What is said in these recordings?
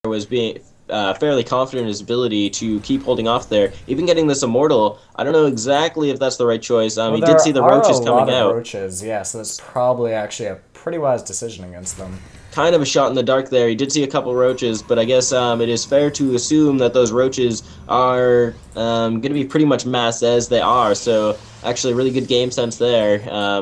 was being fairly confident in his ability to keep holding off there. Even getting this Immortal, I don't know exactly if that's the right choice. Well, He did there see the are a roaches lot coming of out. roaches, yeah, so that's probably actually a pretty wise decision against them. Kind of a shot in the dark there. He did see a couple roaches, but I guess it is fair to assume that those roaches are going to be pretty much massed as they are. So actually, really good game sense there,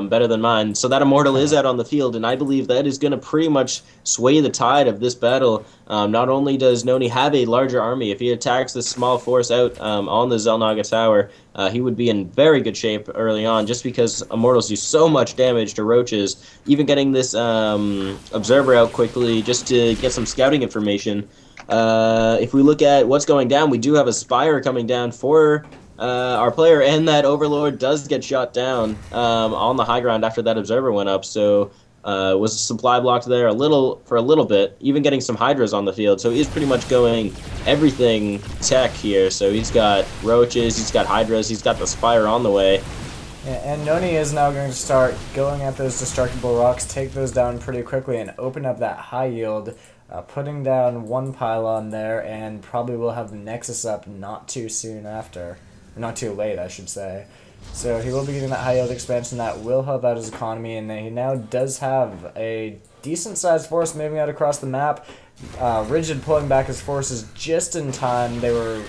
better than mine. So that Immortal is out on the field, and I believe that is going to pretty much sway the tide of this battle. Not only does Noni have a larger army, if he attacks this small force out on the Zelnaga Tower, he would be in very good shape early on, just because Immortals do so much damage to roaches. Even getting this Observer out quickly just to get some scouting information. If we look at what's going down, we do have a Spire coming down for our player, and that Overlord does get shot down on the high ground after that Observer went up. So was supply blocked there for a little bit, even getting some Hydras on the field. So he's pretty much going everything tech here. So he's got roaches, he's got Hydras, he's got the Spire on the way. Yeah, and Nony is now going to start going at those destructible rocks, take those down pretty quickly, and open up that high yield, putting down one pylon there, and probably will have the Nexus up not too soon after. Or not too late, I should say. So he will be getting that high yield expansion that will help out his economy, and he now does have a decent sized force moving out across the map. Rigid pulling back his forces just in time. They were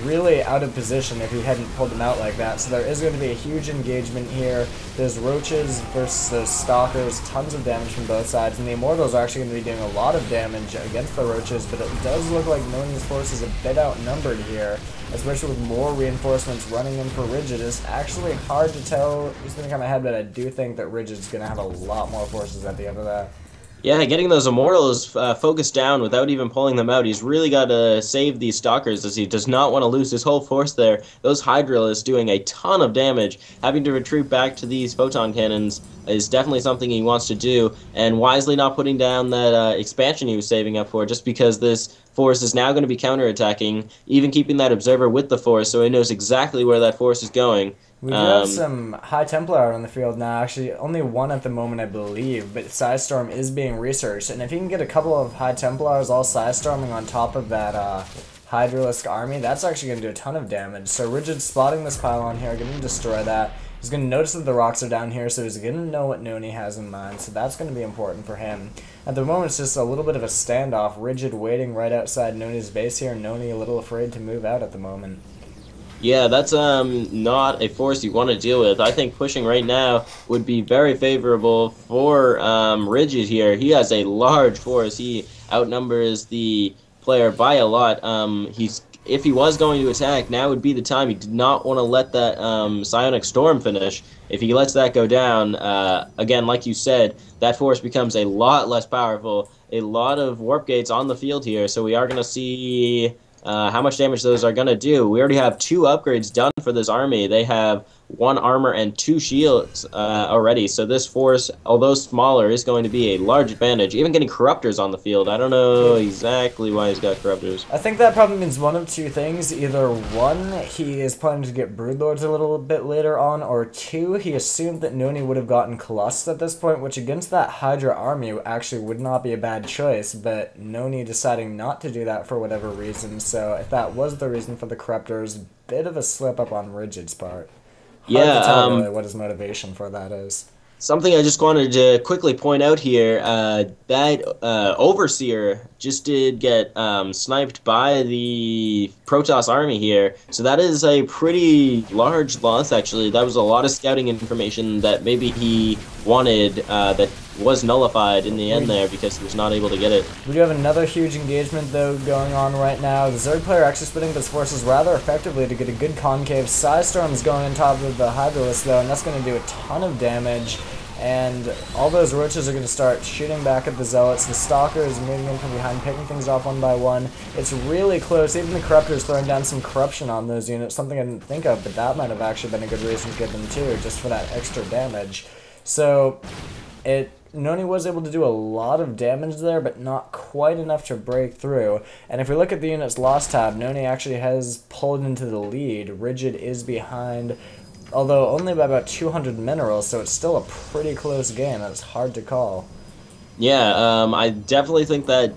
really out of position if he hadn't pulled them out like that. So there is going to be a huge engagement here. There's roaches versus those stalkers, tons of damage from both sides, and the Immortals are actually going to be doing a lot of damage against the roaches, but it does look like Noni's force is a bit outnumbered here, especially with more reinforcements running in for Rigid. It's actually hard to tell who's going to come ahead, but I do think that Rigid's going to have a lot more forces at the end of that. Yeah, getting those Immortals focused down without even pulling them out. He's really got to save these Stalkers, as he does not want to lose his whole force there. Those Hydra is doing a ton of damage. Having to retreat back to these Photon Cannons is definitely something he wants to do, and wisely not putting down that expansion he was saving up for, just because this force is now going to be counterattacking, even keeping that Observer with the force, so he knows exactly where that force is going. We do have some High Templar out on the field now. Actually, only one at the moment, I believe, but Psystorm is being researched. And if you can get a couple of High Templars all Psystorming on top of that Hydralisk army, that's actually going to do a ton of damage. So Rigid spotting this pylon here, going to destroy that. He's going to notice that the rocks are down here, so he's going to know what Nony has in mind. So that's going to be important for him. At the moment, it's just a little bit of a standoff. Rigid waiting right outside Nony's base here. Nony a little afraid to move out at the moment. Yeah, that's not a force you want to deal with. I think pushing right now would be very favorable for Rigid here. He has a large force. He outnumbers the player by a lot. If he was going to attack, now would be the time. He did not want to let that Psionic Storm finish. If he lets that go down, again, like you said, that force becomes a lot less powerful. A lot of warp gates on the field here, so we are going to see how much damage those are going to do. We already have 2 upgrades done for this army. They have 1 armor and 2 shields already. So this force, although smaller, is going to be a large advantage. Even getting Corruptors on the field. I don't know exactly why he's got Corruptors. I think that probably means one of two things. Either one, he is planning to get Broodlords a little bit later on, or 2, he assumed that Nony would have gotten Colossus at this point, which against that Hydra army actually would not be a bad choice, but Nony deciding not to do that for whatever reason. So if that was the reason for the Corruptors, bit of a slip up on Rigid's part. Hard to tell really what his motivation for that is. Something I just wanted to quickly point out here, that Overseer just did get sniped by the Protoss army here. So that is a pretty large loss, actually. That was a lot of scouting information that maybe he wanted that was nullified in the end there because he was not able to get it. We do have another huge engagement, though, going on right now. The Zerg player actually splitting his forces rather effectively to get a good concave. Psystorm is going on top of the Hydralisk, though, and that's going to do a ton of damage. And all those roaches are going to start shooting back at the Zealots. The Stalkers moving in from behind, picking things off one by one. It's really close. Even the Corruptors throwing down some corruption on those units, something I didn't think of, but that might have actually been a good reason to get them too, just for that extra damage. So Nony was able to do a lot of damage there, but not quite enough to break through. And if we look at the units lost tab, Nony actually has pulled into the lead. Rigid is behind, although only by about 200 minerals, so it's still a pretty close game. It's hard to call. Yeah, I definitely think that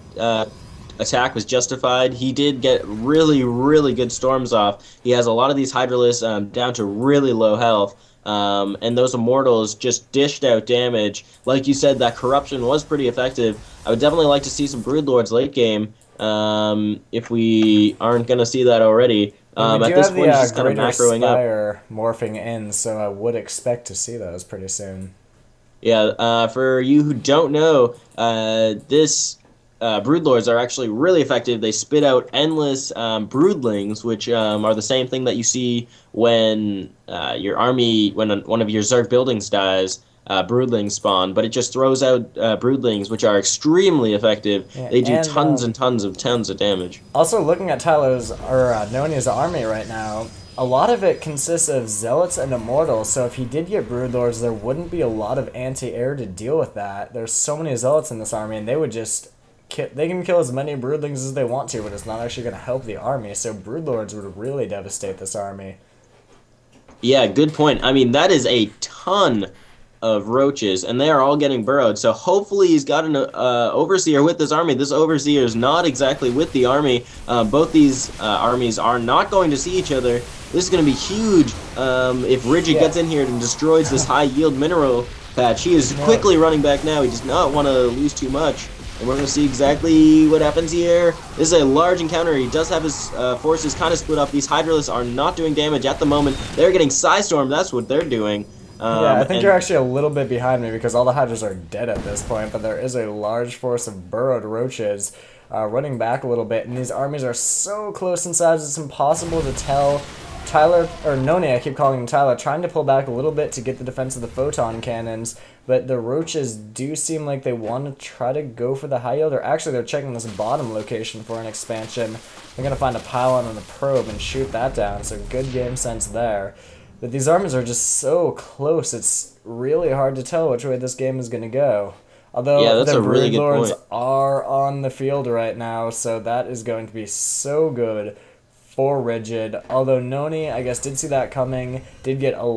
attack was justified. He did get really, really good storms off. He has a lot of these Hydralisks down to really low health. And those Immortals just dished out damage. Like you said, that corruption was pretty effective. I would definitely like to see some Broodlords late game, if we aren't going to see that already. And we do At this have point, he's the just kind of Greater macroing up. Spire morphing in, so I would expect to see those pretty soon. Yeah, for you who don't know, this broodlords are actually really effective. They spit out endless broodlings, which are the same thing that you see when your army, when one of your Zerg buildings dies. Broodlings spawn, but it just throws out broodlings, which are extremely effective. Yeah, They do and tons and tons of damage. also looking at Tyler's or Nony's army right now, a lot of it consists of zealots and immortals. So if he did get broodlords, there wouldn't be a lot of anti-air to deal with that. There's so many zealots in this army, and they would just they can kill as many broodlings as they want to, but it's not actually going to help the army. So broodlords would really devastate this army. Yeah, good point. I mean, that is a ton of roaches, and they are all getting burrowed. So hopefully he's got an overseer with this army. This overseer is not exactly with the army. Both these armies are not going to see each other. This is going to be huge if Rigid gets in here and destroys this high-yield mineral patch. He is quickly running back now. He does not want to lose too much. And we're going to see exactly what happens here. This is a large encounter. He does have his forces kind of split up. These Hydralisks are not doing damage at the moment. They're getting Psystorm. That's what they're doing. Yeah, I think you're actually a little bit behind me because all the Hydras are dead at this point, but there is a large force of burrowed roaches running back a little bit, and these armies are so close in size it's impossible to tell. Tyler, or Nony, I keep calling him Tyler, trying to pull back a little bit to get the defense of the photon cannons, but the roaches do seem like they want to try to go for the high yield, or actually they're checking this bottom location for an expansion. They're going to find a pylon on the probe and shoot that down, so good game sense there. But these armies are just so close, it's really hard to tell which way this game is going to go. Although yeah, that's the a really good Broodlords point. are on the field right now, so that is going to be so good for Rigid. Although Nony, I guess, did see that coming, did get a